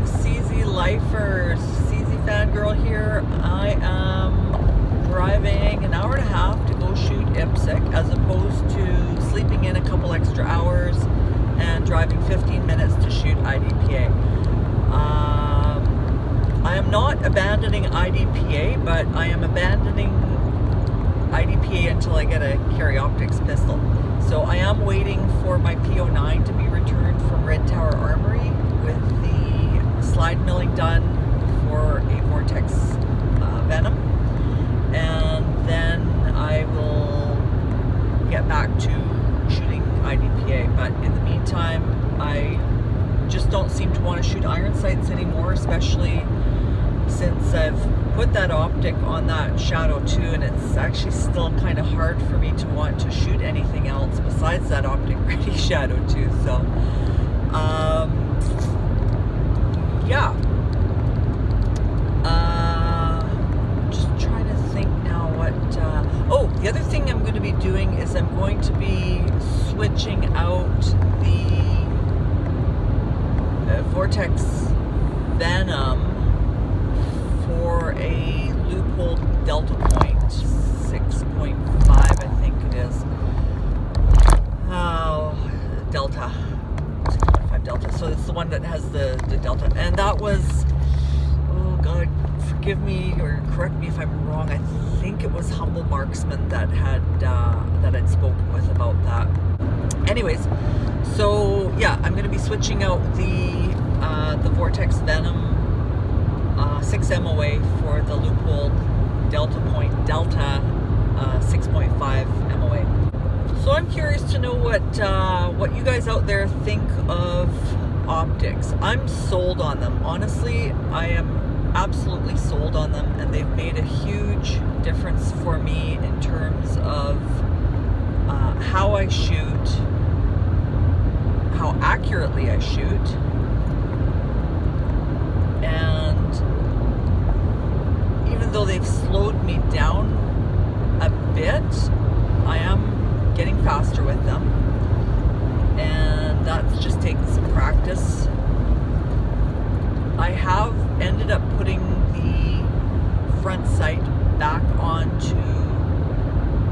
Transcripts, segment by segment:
CZ Lifer, CZ Fangirl here. I am driving an hour and a half to go shoot IPSC as opposed to sleeping in a couple extra hours and driving 15 minutes to shoot IDPA. I am not abandoning IDPA, but I am abandoning IDPA until I get a carry optics pistol. So I am waiting for my P09 to be returned from Red Tower Armory with the slide milling done for a Vortex Venom, and then I will get back to shooting IDPA. But in the meantime, I just don't seem to want to shoot iron sights anymore, especially since I've put that optic on that Shadow 2, and it's actually still kind of hard for me to want to shoot anything else besides that optic ready Shadow 2. So yeah, just trying to think now what oh, the other thing I'm going to be doing is I'm going to be switching out the Vortex Venom for a loophole delta point 6.5, I think it is. Oh, delta 6.5 delta. So it's the one that has the delta, and that was, oh God, forgive me or correct me if I'm wrong. I think it was Humble Marksman that I'd spoken with about that. Anyways, so yeah, I'm going to be switching out the Vortex Venom 6 MOA for the loophole delta 6.5 MOA. So I'm curious to know what you guys out there think of optics. I'm sold on them. Honestly, I am absolutely sold on them, and they've made a huge difference for me in terms of how I shoot, how accurately I shoot, and even though they've slowed me down a bit, I am getting faster with them, and that's just taking some practice. I have ended up putting the front sight back onto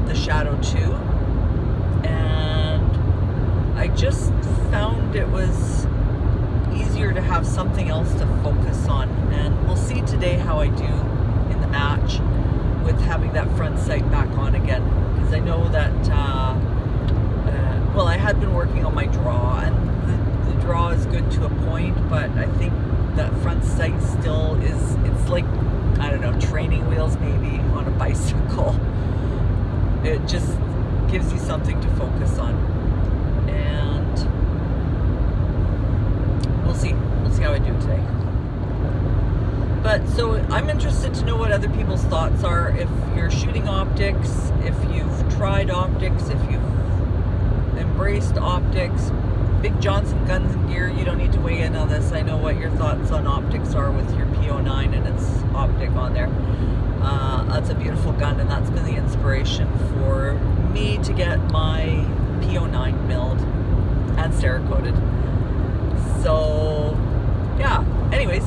the Shadow 2, and I just found it was easier to have something else to focus on, and we'll see today how I do in the match with having that front sight back on again, because I know that well, I had been working on my draw, and the draw is good to a point, but I think that front sight still is, it's like, I don't know, training wheels maybe on a bicycle. It just gives you something to focus on, and we'll see how I do today. But so I'm interested to know what other people's thoughts are. If you're shooting optics, if you've tried optics, if you've embraced optics. Big Johnson Guns and Gear, you don't need to weigh in on this. I know what your thoughts on optics are with your P09 and its optic on there. That's a beautiful gun, and that's been the inspiration for me to get my P09 milled and Cerakoted. So yeah, anyways,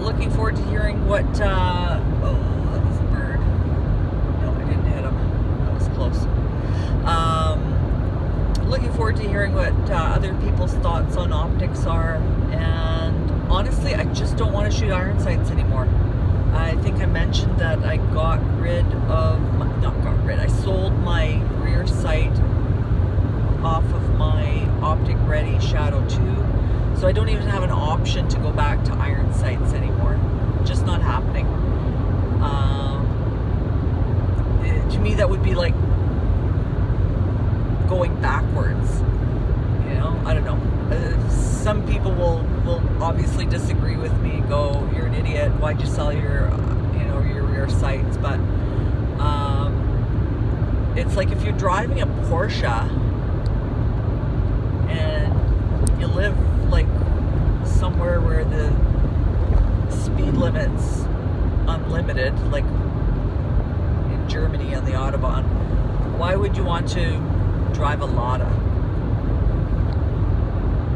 looking forward to hearing what oh, that was a bird. No, I didn't hit him. That was close. Looking forward to hearing what other people's thoughts on optics are, and honestly, I just don't want to shoot iron sights anymore. I think I mentioned that I got rid of, I sold my rear sight off of my optic ready Shadow 2, so I don't even have an option to go back to iron sights anymore. Just not happening. To me, that would be like going backwards, you know. I don't know. Some people will obviously disagree with me and go, "You're an idiot. Why'd you sell your rear sights?" But it's like if you're driving a Porsche and you live like somewhere where the speed limit's unlimited, like in Germany on the Autobahn, why would you want to drive a Lada?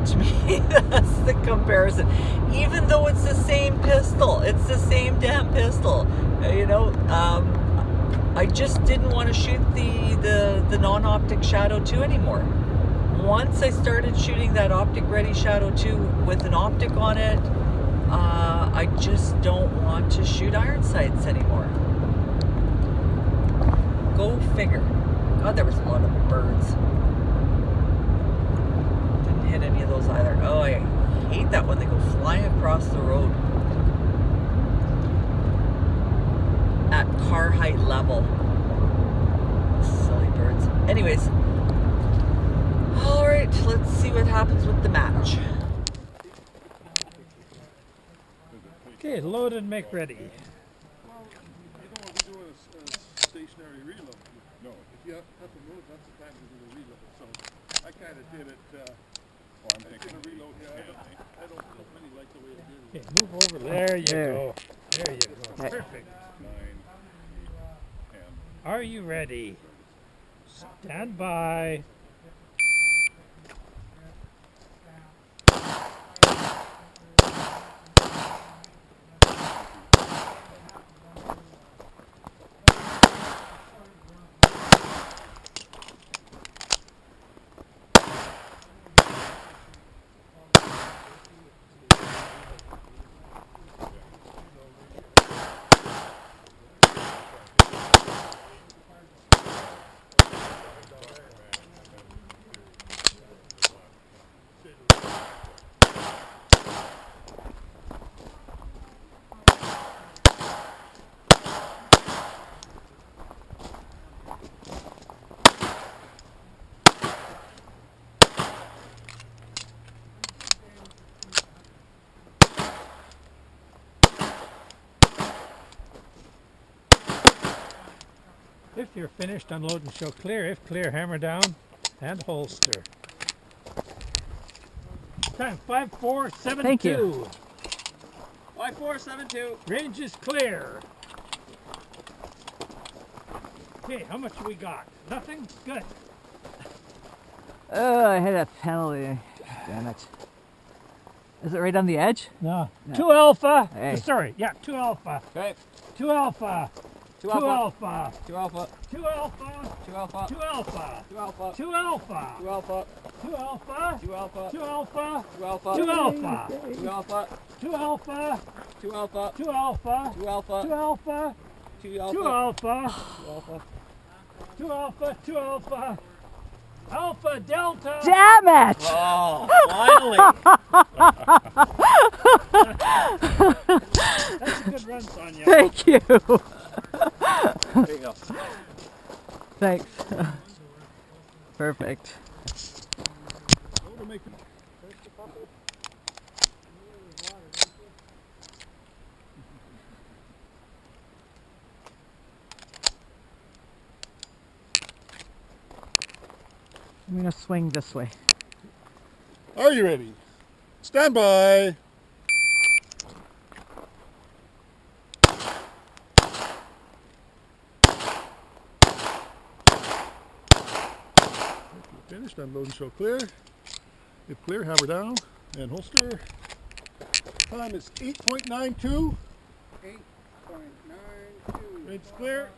To me, That's the comparison. Even though it's the same pistol, it's the same damn pistol. You know, I just didn't want to shoot the non-optic Shadow 2 anymore. Once I started shooting that optic ready Shadow 2 with an optic on it, I just don't want to shoot iron sights anymore. Go figure. God, there was a lot of birds. Didn't hit any of those either. Oh, I hate that when they go flying across the road at car height level. Silly birds. Anyways, all right, let's see what happens with the match. Okay, load and make ready. Well, you don't want to be doing a stationary reload. No. If you have to move, that's the time to do the reload. So I kind of did it. I'm thinking a reload here. I don't really like the way it did it. Okay, move over. There you go. There you go. Perfect. 9, 8, 10. Are you ready? Stand by. If you're finished, unload and show clear. If clear, hammer down and holster. Time 5472. Thank you. 5472. Range is clear. Okay, how much we got? Nothing? Good. Oh, I hit a penalty. Damn it. Is it right on the edge? No. 2 alpha. Hey. Sorry, yeah, 2 alpha. Okay. 2 alpha. 2 2 alpha. alpha. 2 alpha. 2 alpha. 2 alpha. 2 alpha. 2 alpha. 2 alpha. 2 alpha. 2 alpha. 2 alpha. 2 alpha. 2 alpha. 2 alpha. 2 alpha. 2 alpha. 2 alpha. 2 alpha. 2 alpha. 2 alpha. 2 2 alpha. alpha. 2 alpha. 2 alpha. 2 alpha. Alpha Delta. Damn it! Oh, finally. That's a good run, Sonia. Thank you. There you go. Thanks. Perfect. I'm gonna swing this way. Are you ready? Stand by. Finished. Unload and show clear. If clear, hammer down and holster. Time is 8.92. 8.92. Range clear.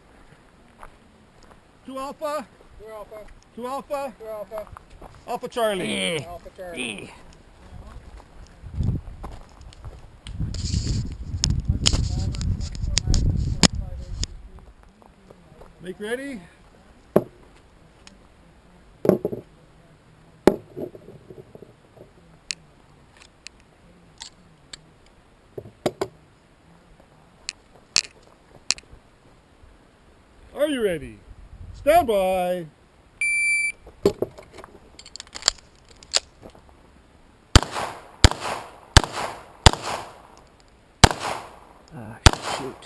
2 alpha. 2 alpha. 2 alpha. 2 alpha. Alpha Charlie. Alpha Charlie. Make ready. Are you ready? Stand by. Shoot.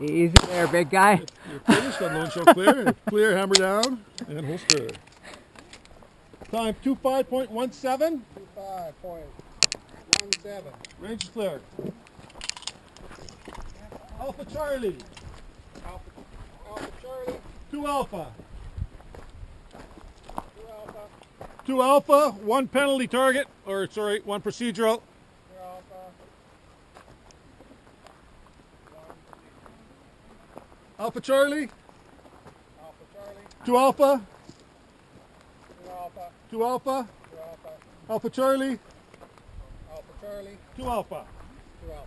Easy there, big guy. You're finished. Unload and show clear. If clear, hammer down and holster. Time 25.17. 25.17. 7. Range is clear. Alpha Charlie. Alpha Charlie. 2 Alpha. 2 Alpha. 2 Alpha, 1 penalty target, or sorry, 1 procedural. 2 Alpha. 1. Alpha Charlie. Alpha Charlie. 2 Alpha. 2 Alpha. 2 Alpha. 2 Alpha. Alpha Charlie. Alpha Charlie. 2 Alpha. 2 Alpha.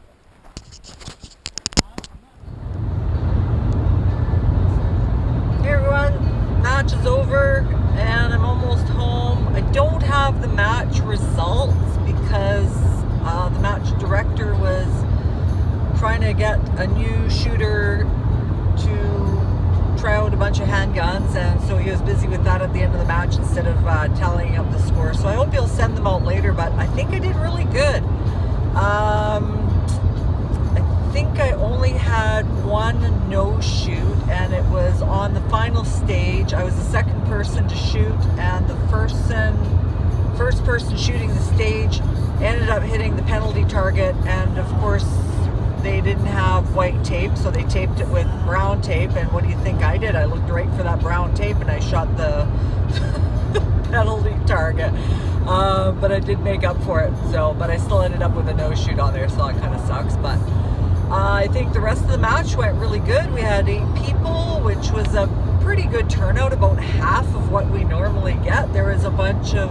Hey everyone, match is over and I'm almost home. I don't have the match results because the match director was trying to get a new shooter to try out a bunch of handguns, and so he was busy with that at the end of the match instead of tallying up the score. So I hope he'll send them out later, but I think I did really good. I think I only had 1 no-shoot, and it was on the final stage. I was the second person to shoot, and the first person shooting the stage ended up hitting the penalty target, and of course they didn't have white tape, so they taped it with brown tape. And what do you think I did? I looked right for that brown tape and I shot the penalty target. But I did make up for it, but I still ended up with a no-shoot on there, so that kind of sucks. But I think the rest of the match went really good. We had 8 people, which was a pretty good turnout, about half of what we normally get. There was a bunch of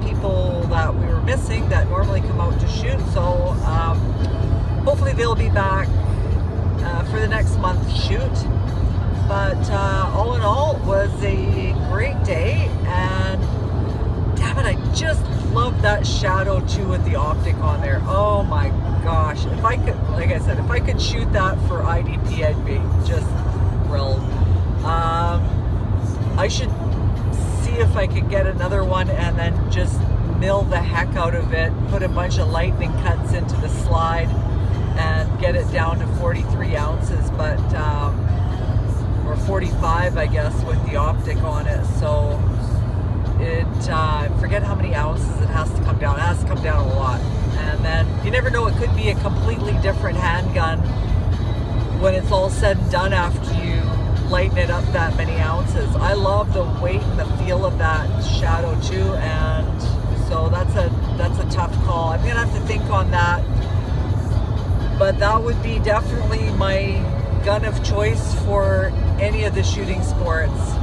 people that we were missing that normally come out to shoot, so hopefully they'll be back for the next month's shoot. But all in all, it was a great day, and damn it, I just love that shadow too with the optic on there. Oh my gosh, if I could, like I said, if I could shoot that for IDP, I'd be just thrilled. I should see if I could get another one and then just mill the heck out of it, put a bunch of lightning cuts into the slide and get it down to 43 ounces, but or 45 I guess with the optic on it. So it I forget how many ounces it has to come down. It has to come down a lot, and then you never know, it could be a completely different handgun when it's all said and done after you lighten it up that many ounces. I love the weight and the feel of that shadow too, and so that's a tough call. I'm gonna have to think on that, but that would be definitely my gun of choice for any of the shooting sports.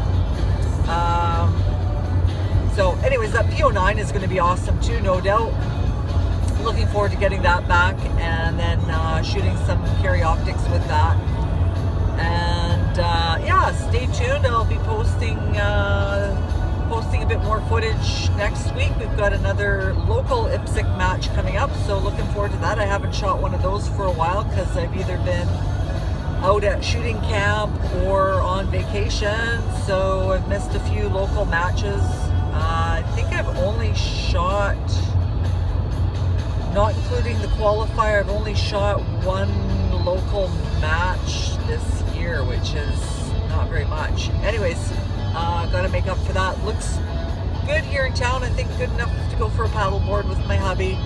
So anyways, that PO9 is going to be awesome too, no doubt. Looking forward to getting that back, and then shooting some carry optics with that. And yeah, stay tuned. I'll be posting a bit more footage next week. We've got another local IPSC match coming up, so looking forward to that. I haven't shot one of those for a while because I've either been out at shooting camp or on vacation, so I've missed a few local matches. I think I've only shot, not including the qualifier, I've only shot 1 local match this year, which is not very much. Anyways, got to make up for that. Looks good here in town. I think good enough to go for a paddleboard with my hubby,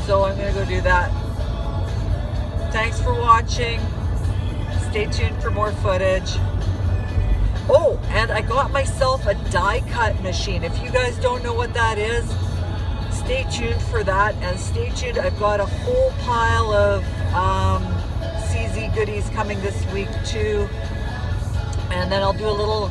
so I'm going to go do that. Thanks for watching. Stay tuned for more footage. Oh, and I got myself a die cut machine. If you guys don't know what that is, stay tuned for that, and stay tuned. I've got a whole pile of CZ goodies coming this week too, and then I'll do a little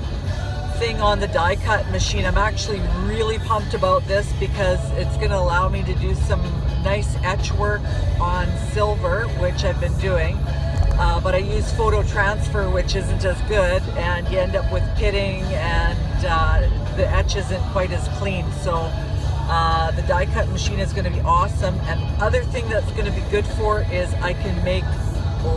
thing on the die cut machine. I'm actually really pumped about this because it's going to allow me to do some nice etch work on silver, which I've been doing. But I use photo transfer, which isn't as good, and you end up with pitting, and the etch isn't quite as clean. So the die cut machine is going to be awesome. And the other thing that's going to be good for is I can make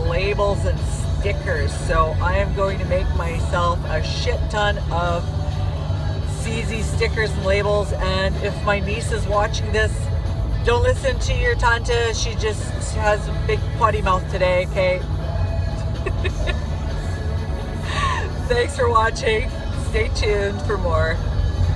labels and stickers. So I am going to make myself a shit ton of CZ stickers and labels. And if my niece is watching this, don't listen to your tante. She just has a big potty mouth today, okay? Thanks for watching. Stay tuned for more.